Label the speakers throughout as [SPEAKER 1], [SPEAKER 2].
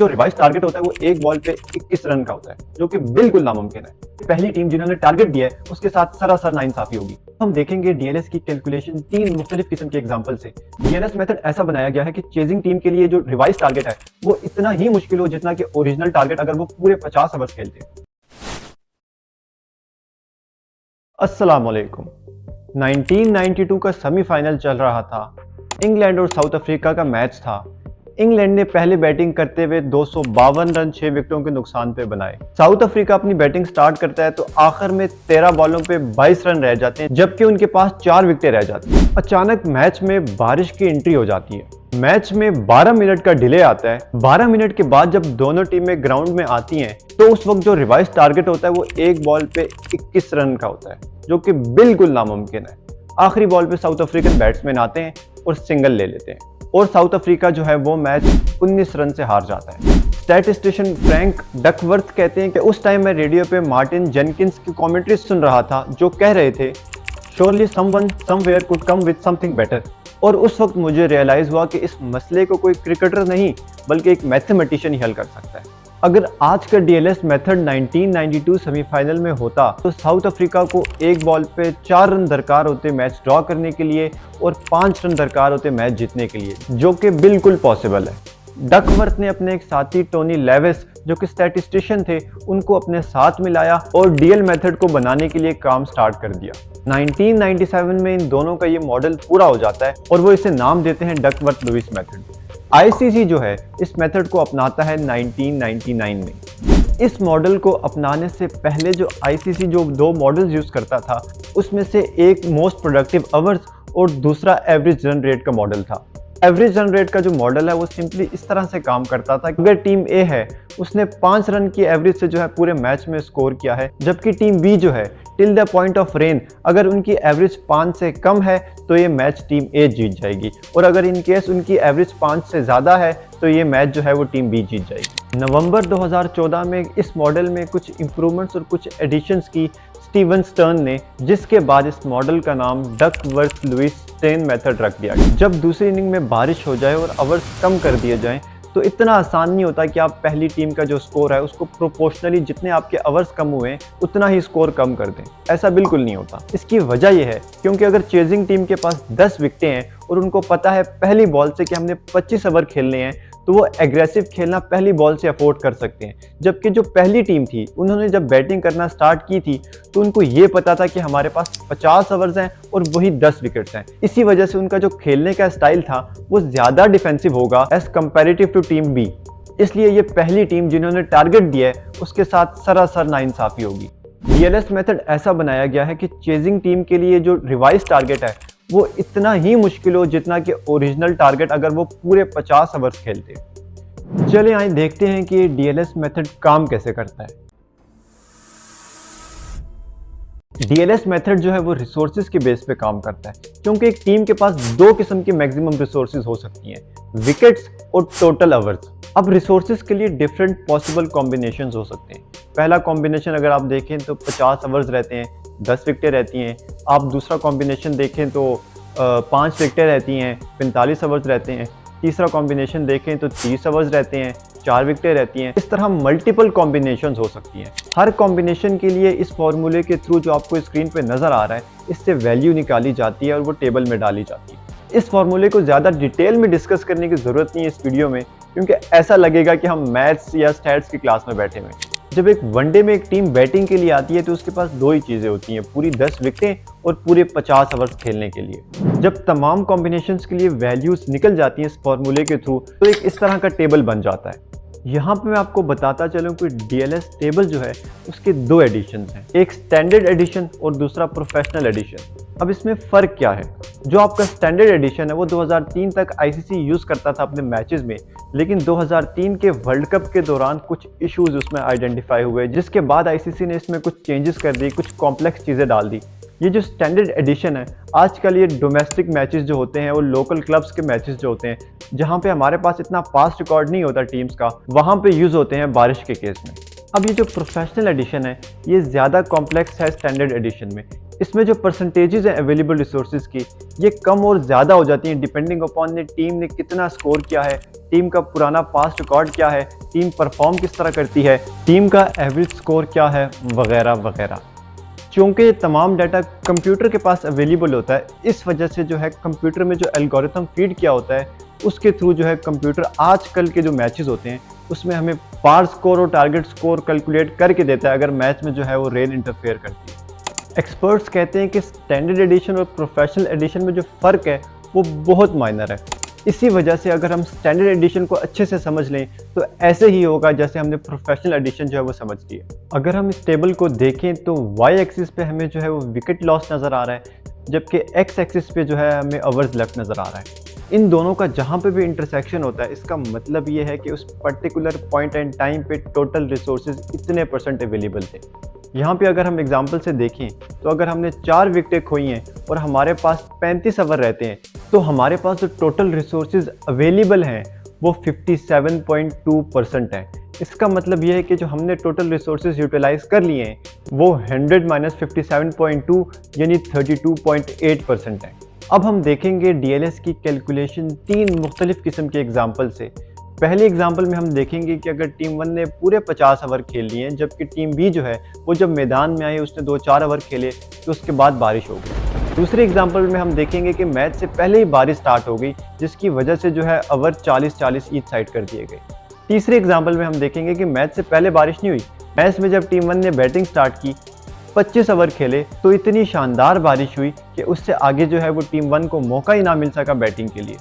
[SPEAKER 1] जो revise target होता है वो एक बॉल पे 21 रन का होता है, जो कि बिल्कुल नामुमकिन है। पहली टीम जिन्होंने टारगेट दिया है उसके साथ सरासर नाइंसाफी होगी। हम देखेंगे डीएलएस की कैलकुलेशन 3 मुख्तलिफ किस्म के एग्जांपल से। डीएलएस मेथड ऐसा बनाया गया है कि चेजिंग टीम के लिए जो रिवाइज टारगेट है वो इतना ही मुश्किल हो जितना कि ओरिजिनल टारगेट अगर वो पूरे 50 ओवर्स खेलते। अस्सलाम वालेकुम। 1992 का सेमीफाइनल चल रहा था। इंग्लैंड और साउथ अफ्रीका का मैच था। इंग्लैंड ने पहले बैटिंग करते हुए 252 रन 6 विकेटों के नुकसान पे बनाए। साउथ अफ्रीका अपनी बैटिंग स्टार्ट करता है तो आखिर में 13 बॉलों पे 22 रन रह जाते हैं, जबकि उनके पास 4 विकेटें रह जाती हैं। अचानक मैच में बारिश की एंट्री हो जाती है। मैच में 12 मिनट का डिले आता है। 12 मिनट के बाद जब दोनों टीमें ग्राउंड में आती हैं तो उस वक्त जो रिवाइज टारगेट होता है वो एक बॉल पे 21 रन का होता है, जो कि बिल्कुल नामुमकिन है। आखिरी बॉल पे साउथ अफ्रीकन बैट्समैन आते हैं और सिंगल ले लेते हैं और साउथ अफ्रीका जो है वो मैच 19 रन से हार जाता है। स्टैटिस्टिशियन फ्रैंक डकवर्थ कहते हैं कि उस टाइम मैं रेडियो पे मार्टिन जेनकिंस की कमेंट्री सुन रहा था जो कह रहे थे surely someone somewhere could come with something better. और उस वक्त मुझे रियलाइज हुआ कि इस मसले को कोई क्रिकेटर नहीं बल्कि एक मैथमेटिशियन ही हल कर सकता है। अगर आज का डीएलएस मेथड 1992 सेमीफाइनल में होता तो साउथ अफ्रीका को एक बॉल पे 4 रन दरकार होते मैच ड्रॉ करने के लिए और 5 रन दरकार होते मैच जीतने के लिए, जो कि बिल्कुल पॉसिबल है। डकवर्थ ने अपने एक साथी टोनी लेविस जो कि स्टैटिस्टिशियन थे उनको अपने साथ मिलाया और डीएल मेथड को बनाने के लिए काम स्टार्ट कर दिया। 1997 में इन दोनों का ये मॉडल पूरा हो जाता है और वो इसे नाम देते हैं डकवर्थ लुइस मेथड। आईसीसी जो है इस मेथड को अपनाता है 1999 में। इस मॉडल को अपनाने से पहले जो आईसीसी जो 2 मॉडल्स यूज करता था उसमें से एक मोस्ट प्रोडक्टिव आवर्स और दूसरा एवरेज रन रेट का मॉडल था। एवरेज रन रेट का जो मॉडल है वो सिंपली इस तरह से काम करता था कि अगर टीम ए है उसने 5 रन की एवरेज से जो है पूरे मैच में स्कोर किया है, जबकि टीम बी जो है till the point of rain अगर उनकी एवरेज 5 से कम है तो ये मैच टीम ए जीत जाएगी, और अगर इन केस उनकी एवरेज 5 से ज़्यादा है तो ये मैच जो है वो टीम बी जीत जाएगी। नवंबर 2014 में इस मॉडल में कुछ इंप्रूवमेंट्स और कुछ एडिशंस की स्टीवन स्टर्न ने, जिसके बाद इस मॉडल का नाम डकवर्थ लुइस स्टेन मेथड रख दिया गया। जब दूसरी इनिंग में बारिश हो जाए और ओवर्स कम कर दिए जाएं तो इतना आसान नहीं होता कि आप पहली टीम का जो स्कोर है उसको प्रोपोर्शनली जितने आपके ओवर्स कम हुए उतना ही स्कोर कम कर दें। ऐसा बिल्कुल नहीं होता। इसकी वजह यह है क्योंकि अगर चेजिंग टीम के पास 10 विकेटें हैं और उनको पता है पहली बॉल से कि हमने 25 ओवर खेलने हैं तो वो एग्रेसिव खेलना पहली बॉल से अफोर्ड कर सकते हैं, जबकि जो पहली टीम थी उन्होंने जब बैटिंग करना स्टार्ट की थी तो उनको ये पता था कि हमारे पास 50 ओवर्स हैं और वही 10 विकेट्स हैं। इसी वजह से उनका जो खेलने का स्टाइल था वो ज़्यादा डिफेंसिव होगा as comparative to team B. इसलिए ये पहली टीम जिन्होंने टारगेट दिया है उसके साथ सरासर नाइंसाफी होगी। डीएलएस मेथड ऐसा बनाया गया है कि चेजिंग टीम के लिए जो रिवाइज टारगेट है वो इतना ही मुश्किल हो जितना कि ओरिजिनल टारगेट अगर वो पूरे 50 ओवर्स खेलते। चलिए आइए देखते हैं कि डीएलएस मेथड काम कैसे करता है। डीएलएस मेथड जो है वो रिसोर्सेज के बेस पे काम करता है, क्योंकि एक टीम के पास 2 किस्म की मैक्सिमम रिसोर्सेज हो सकती हैं, विकेट्स और टोटल ओवर्स। अब रिसोर्सेज के लिए डिफरेंट पॉसिबल कॉम्बिनेशंस हो सकते हैं। पहला कॉम्बिनेशन अगर आप देखें तो 50 ओवर्स रहते हैं, 10 विकेटें रहती हैं। आप दूसरा कॉम्बिनेशन देखें तो 5 विकेटें रहती हैं, 45 ओवर्स रहते हैं। तीसरा कॉम्बिनेशन देखें तो 30 ओवर्स रहते हैं, 4 विकेटें रहती हैं। इस तरह मल्टीपल कॉम्बिनेशंस हो सकती हैं। हर कॉम्बिनेशन के लिए इस फॉर्मूले के थ्रू जो आपको स्क्रीन पे नज़र आ रहा है इससे वैल्यू निकाली जाती है और वो टेबल में डाली जाती है। इस फॉर्मूले को ज़्यादा डिटेल में डिस्कस करने की ज़रूरत नहीं है इस वीडियो में, क्योंकि ऐसा लगेगा कि हम मैथ्स या स्टैट्स की क्लास में बैठे हुए। जब एक वनडे में एक टीम बैटिंग के लिए आती है तो उसके पास 2 ही चीज़ें होती हैं, पूरी 10 विकेटें और पूरे 50 ओवर्स खेलने के लिए। जब तमाम कॉम्बिनेशंस के लिए वैल्यूज निकल जाती हैं इस फॉर्मूले के थ्रू तो एक इस तरह का टेबल बन जाता है। यहाँ पे मैं आपको बताता चलूँ कि डीएलएस टेबल जो है उसके 2 एडिशन हैं, एक स्टैंडर्ड एडिशन और दूसरा प्रोफेशनल एडिशन। अब इसमें फ़र्क क्या है? जो आपका स्टैंडर्ड एडिशन है वो 2003 तक आईसीसी यूज़ करता था अपने मैचेस में, लेकिन 2003 के वर्ल्ड कप के दौरान कुछ इश्यूज उसमें आइडेंटिफाई हुए, जिसके बाद आईसीसी ने इसमें कुछ चेंजेस कर दी, कुछ कॉम्प्लेक्स चीज़ें डाल दी। ये जो स्टैंडर्ड एडिशन है आजकल ये डोमेस्टिक मैचेस जो होते हैं और लोकल क्लब्स के मैचेस जो होते हैं जहाँ पे हमारे पास इतना पास्ट रिकॉर्ड नहीं होता टीम्स का, वहाँ पे यूज़ होते हैं बारिश के केस में। अब ये जो प्रोफेशनल एडिशन है ये ज़्यादा कॉम्प्लेक्स है स्टैंडर्ड एडिशन में। इसमें जो परसेंटेजेस हैं अवेलेबल रिसोर्सेज की ये कम और ज़्यादा हो जाती हैं डिपेंडिंग अपॉन ने टीम ने कितना स्कोर किया है, टीम का पुराना पास्ट रिकॉर्ड क्या है, टीम परफॉर्म किस तरह करती है, टीम का एवरेज स्कोर क्या है, वगैरह वगैरह। क्योंकि ये तमाम डाटा कंप्यूटर के पास अवेलेबल होता है, इस वजह से जो है कंप्यूटर में जो एल्गोरिथम फीड किया होता है उसके थ्रू जो है कंप्यूटर आजकल के जो मैचेस होते हैं उसमें हमें पार स्कोर और टारगेट स्कोर कैलकुलेट करके देता है अगर मैच में जो है वो रेन इंटरफेयर करती है। एक्सपर्ट्स कहते हैं कि स्टैंडर्ड एडिशन और प्रोफेशनल एडिशन में जो फ़र्क है वो बहुत माइनर है। इसी वजह से अगर हम स्टैंडर्ड एडिशन को अच्छे से समझ लें तो ऐसे ही होगा जैसे हमने प्रोफेशनल एडिशन जो है वो समझ लिया। अगर हम इस टेबल को देखें तो वाई एक्सिस पे हमें जो है वो विकेट लॉस नज़र आ रहा है, जबकि एक्स एक्सिस पे जो है हमें आवर्स लेफ्ट नज़र आ रहा है। इन दोनों का जहाँ पे भी इंटरसेक्शन होता है इसका मतलब ये है कि उस पर्टिकुलर पॉइंट एंड टाइम पे टोटल रिसोर्सेज इतने % अवेलेबल थे। यहाँ पे अगर हम एग्जांपल से देखें तो अगर हमने 4 विकेटें खोई हैं और हमारे पास 35 ओवर रहते हैं तो हमारे पास जो टोटल रिसोर्सेज अवेलेबल हैं वो 57.2% हैं। इसका मतलब ये है कि जो हमने टोटल रिसोर्सेज यूटिलाइज कर लिए हैं वो 100 माइनस 57.2 यानी 32.8% है। अब हम देखेंगे डीएलएस की कैलकुलेशन 3 मुख्तलिफ किस्म के एग्जाम्पल से। पहले एग्जाम्पल में हम देखेंगे कि अगर टीम 1 ने पूरे 50 ओवर खेल लिए हैं जबकि टीम बी जो है वो जब मैदान में आई उसने 2-4 ओवर खेले तो उसके बाद बारिश हो गई। दूसरे एग्जाम्पल में हम देखेंगे कि मैच से पहले ही बारिश स्टार्ट हो गई जिसकी वजह से जो है ओवर 40-40 ईच साइड कर दिए गए। तीसरे एग्जाम्पल में हम देखेंगे कि मैच से पहले बारिश नहीं हुई, मैच में जब टीम 1 ने बैटिंग स्टार्ट की 25 ओवर खेले तो इतनी शानदार बारिश हुई कि उससे आगे जो है वो टीम 1 को मौका ही ना मिल सका बैटिंग के लिए।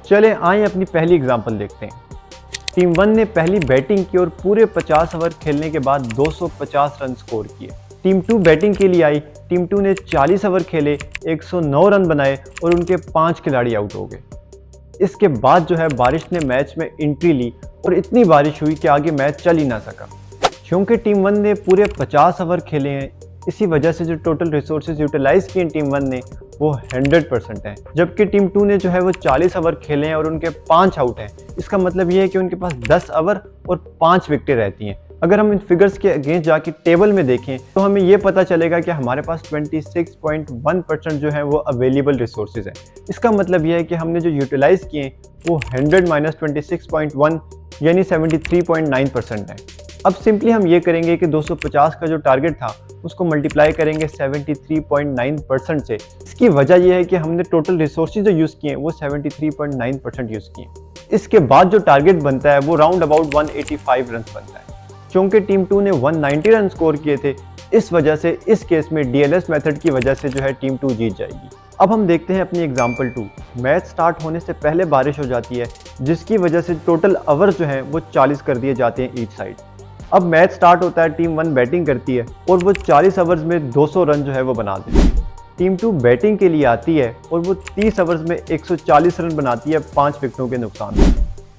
[SPEAKER 1] चले आए अपनी पहली एग्जाम्पल देखते हैं। टीम 1 ने पहली बैटिंग की और पूरे 50 ओवर खेलने के बाद 250 रन स्कोर किए। टीम 2 बैटिंग के लिए आई, टीम 2 ने 40 ओवर खेले, 109 रन बनाए और उनके 5 खिलाड़ी आउट हो गए। इसके बाद जो है बारिश ने मैच में एंट्री ली और इतनी बारिश हुई कि आगे मैच चल ही ना सका। क्योंकि टीम 1 ने पूरे 50 ओवर खेले हैं इसी वजह से जो टोटल रिसोर्सेज यूटिलाइज किए टीम 1 ने वो 100% है, जबकि टीम 2 ने जो है वो 40 ओवर खेले हैं और उनके 5 आउट हैं। इसका मतलब ये है कि उनके पास 10 ओवर और 5 विकेटें रहती हैं। अगर हम इन फिगर्स के अगेंस्ट जाके टेबल में देखें तो हमें ये पता चलेगा कि हमारे पास 26.1% जो है वो अवेलेबल रिसोर्सेज हैं। इसका मतलब ये है कि हमने जो यूटिलाइज किए वो 100 माइनस 26.1 यानी 73.9% है। अब सिंपली हम ये करेंगे कि 250 का जो टारगेट था उसको मल्टीप्लाई करेंगे 73.9% से। इसकी वजह यह है कि हमने टोटल रिसोर्सेज जो यूज़ किए हैं वो 73.9% यूज़ किए। इसके बाद जो टारगेट बनता है वो राउंड अबाउट 185 रन बनता है। क्योंकि टीम 2 ने 190 रन स्कोर किए थे इस वजह से इस केस में डीएलएस मेथड की वजह से जो है टीम 2 जीत जाएगी। अब हम देखते हैं अपनी एग्जाम्पल 2। मैच स्टार्ट होने से पहले बारिश हो जाती है जिसकी वजह से टोटल ओवर्स जो हैं वो 40 कर दिए जाते हैं ईच साइड। अब मैच स्टार्ट होता है, टीम 1 बैटिंग करती है और वो 40 ओवर्स में 200 रन जो है वो बना देती है। टीम 2 बैटिंग के लिए आती है और वो 30 ओवर्स में 140 रन बनाती है 5 विकेटों के नुकसान में।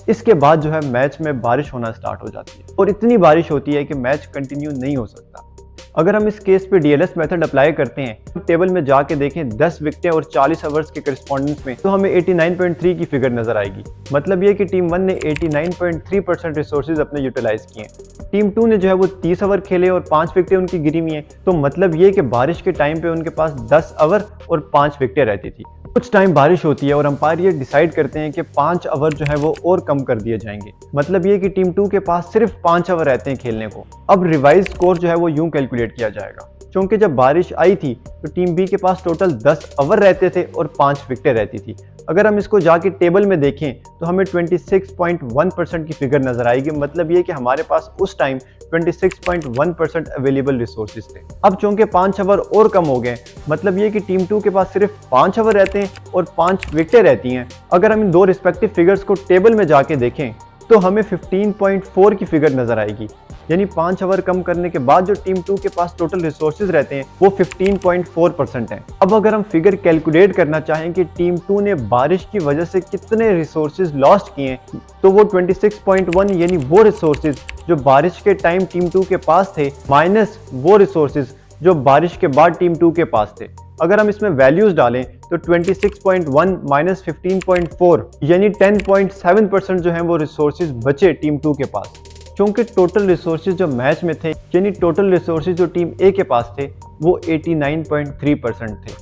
[SPEAKER 1] इसके बाद जो है मैच में बारिश होना स्टार्ट हो जाती है और इतनी बारिश होती है कि मैच कंटिन्यू नहीं हो सकता। अगर हम इस केस पे डीएलएस मेथड अप्लाई करते हैं, टेबल में जाके देखें 10 विकेटें और 40 ओवर्स के करस्पॉन्डेंस में तो हमें 89.3 की फिगर नजर आएगी। मतलब ये कि टीम 1 ने 89.3% रिसोर्सेज अपने यूटिलाइज किए। टीम 2 ने जो है वो 30 ओवर खेले और 5 विकेटें उनकी गिरी हुई हैं, तो मतलब ये कि बारिश के टाइम पे उनके पास 10 ओवर और 5 विकेटें रहती थी। कुछ टाइम बारिश होती है और अंपायर ये डिसाइड करते हैं कि 5 ओवर जो है वो और कम कर दिए जाएंगे। मतलब ये कि टीम 2 के पास सिर्फ 5 ओवर रहते हैं खेलने को। अब रिवाइज स्कोर जो है वो यूं कैलकुलेट किया जाएगा, क्योंकि जब बारिश आई थी तो टीम बी के पास टोटल 10 ओवर रहते थे और 5 विकेटें रहती थी। अगर हम इसको जाके टेबल में देखें तो हमें 26.1% की फिगर नजर आएगी। मतलब ये कि हमारे पास उस टाइम 26.1% अवेलेबल रिसोर्सेज थे। अब चूंकि 5 ओवर और कम हो गए, मतलब ये कि टीम 2 के पास सिर्फ 5 ओवर रहते हैं और 5 विकेटें रहती हैं। अगर हम इन दो रिस्पेक्टिव फिगर्स को टेबल में जाके देखें तो हमें 15.4 की फिगर नजर आएगी। यानी 5 ओवर कम करने के बाद जो टीम 2 के पास टोटल रिसोर्सेज रहते हैं वो 15.4% हैं। अब अगर हम फिगर कैलकुलेट करना चाहें कि टीम 2 ने बारिश की वजह से कितने रिसोर्सेज लॉस्ट किए तो वो 26.1 यानी वो रिसोर्सेज जो बारिश के टाइम टीम 2 के पास थे माइनस वो रिसोर्सेज जो बारिश के बाद टीम 2 के पास थे। अगर हम इसमें वैल्यूज डालें तो 26.1 माइनस 15.4 यानी 10.7% जो है वो रिसोर्सेज बचे टीम 2 के पास। क्योंकि टोटल रिसोर्सेज जो मैच में थे, यानी टोटल रिसोर्सेज जो टीम ए के पास थे, वो 89.3% थे।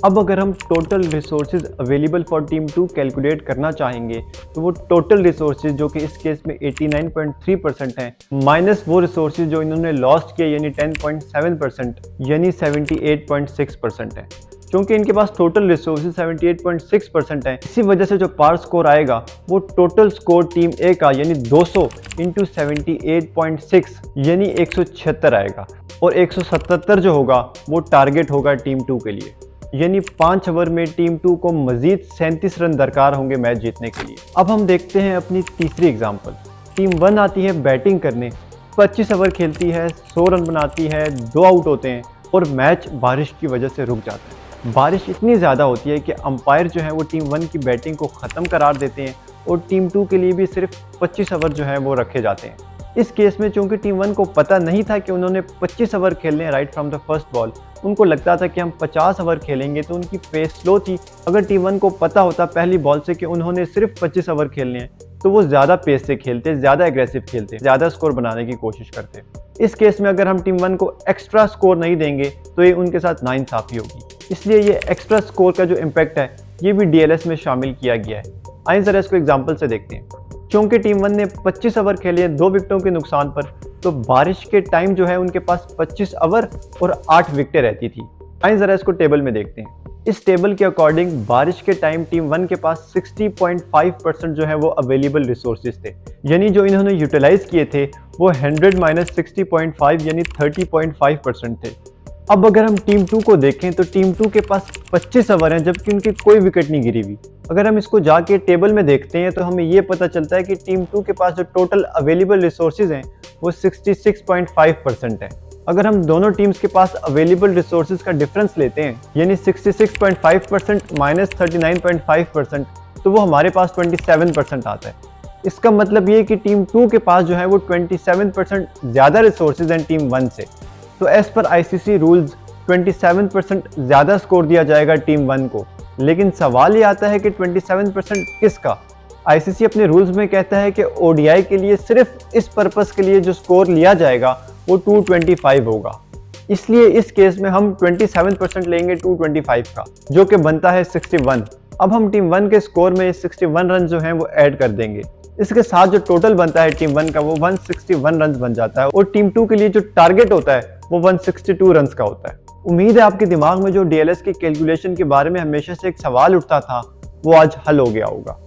[SPEAKER 1] अब अगर हम total resources available for team 2 calculate करना चाहेंगे तो वो टोटल रिसोर्सेज जो कि इस केस में 89.3% हैं माइनस वो रिसोर्सेज जो इन्होंने लॉस्ट किए यानी 10.7% यानी 78.6% है। क्योंकि इनके पास टोटल रिसोर्सेज 78.6% है, इसी वजह से जो पार स्कोर आएगा वो टोटल स्कोर टीम ए का यानी 200 इंटू 78.6 यानी 176 आएगा, और 177 जो होगा वो टारगेट होगा टीम 2 के लिए। यानी 5 ओवर में टीम 2 को मजीद 37 रन दरकार होंगे मैच जीतने के लिए। अब हम देखते हैं अपनी तीसरी एग्जांपल। टीम 1 आती है बैटिंग करने, 25 ओवर खेलती है, 100 रन बनाती है, 2 आउट होते हैं और मैच बारिश की वजह से रुक जाता है। बारिश इतनी ज़्यादा होती है कि अंपायर जो है वो टीम 1 की बैटिंग को ख़त्म करार देते हैं और टीम 2 के लिए भी सिर्फ 25 ओवर जो है वो रखे जाते हैं। इस केस में चूंकि टीम 1 को पता नहीं था कि उन्होंने 25 ओवर खेलने हैं right from the first ball, उनको लगता था कि हम 50 ओवर खेलेंगे, तो उनकी पेस स्लो थी। अगर टीम 1 को पता होता पहली बॉल से कि उन्होंने सिर्फ 25 ओवर खेलने हैं तो वो ज़्यादा पेस से खेलते, ज़्यादा एग्रेसिव खेलते, ज़्यादा स्कोर बनाने की कोशिश करते। इस केस में अगर हम टीम 1 को एक्स्ट्रा स्कोर नहीं देंगे तो ये उनके साथ नाइंसाफ़ी होगी। इसलिए ये एक्स्ट्रा स्कोर का जो इम्पैक्ट है ये भी डीएलएस में शामिल किया गया है। आइए ज़रा इसको एग्जाम्पल से देखते हैं। क्योंकि टीम 1 ने 25 ओवर खेले हैं 2 विकेटों के नुकसान पर, तो बारिश के टाइम जो है उनके पास 25 ओवर और 8 विकेटें रहती थी। आइए ज़रा इसको टेबल में देखते हैं। इस टेबल के अकॉर्डिंग बारिश के टाइम टीम 1 के पास 60.5% जो है वो अवेलेबल रिसोर्सेज थे, यानी जो इन्होंने यूटिलाइज किए थे वो 100 माइनस 60.5 यानी 30.5% थे। अब अगर हम टीम 2 को देखें तो टीम 2 के पास 25 ओवर हैं जबकि उनकी कोई विकेट नहीं गिरी हुई। अगर हम इसको जाके टेबल में देखते हैं तो हमें ये पता चलता है कि टीम 2 के पास जो टोटल अवेलेबल रिसोर्सेज हैं वो 66.5% है। अगर हम दोनों टीम्स के पास अवेलेबल रिसोर्सेज का डिफरेंस लेते हैं यानी 66.5% माइनस 39.5%, तो वो हमारे पास 27% आता है। इसका मतलब ये कि टीम 2 के पास जो है वो 27% ज़्यादा रिसोर्सेज हैं टीम 1 से। तो एज पर आईसीसी रूल्स 27% ज़्यादा स्कोर दिया जाएगा टीम 1 को। लेकिन सवाल ये आता है कि 27% किसका? आईसीसी अपने रूल्स में कहता है कि ओडीआई के लिए सिर्फ इस पर्पस के लिए जो स्कोर लिया जाएगा वो 225 होगा। इसलिए इस केस में हम 27% लेंगे 225 का, जो कि बनता है 61। अब हम टीम 1 के स्कोर में 61 रन जो हैं वो ऐड कर देंगे। इसके साथ जो टोटल बनता है टीम 1 का वो 161 रन बन जाता है, और टीम 2 के लिए जो टारगेट होता है वो 162 रन का होता है। उम्मीद है आपके दिमाग में जो डीएलएस की कैलकुलेशन के बारे में हमेशा से एक सवाल उठता था वो आज हल हो गया होगा।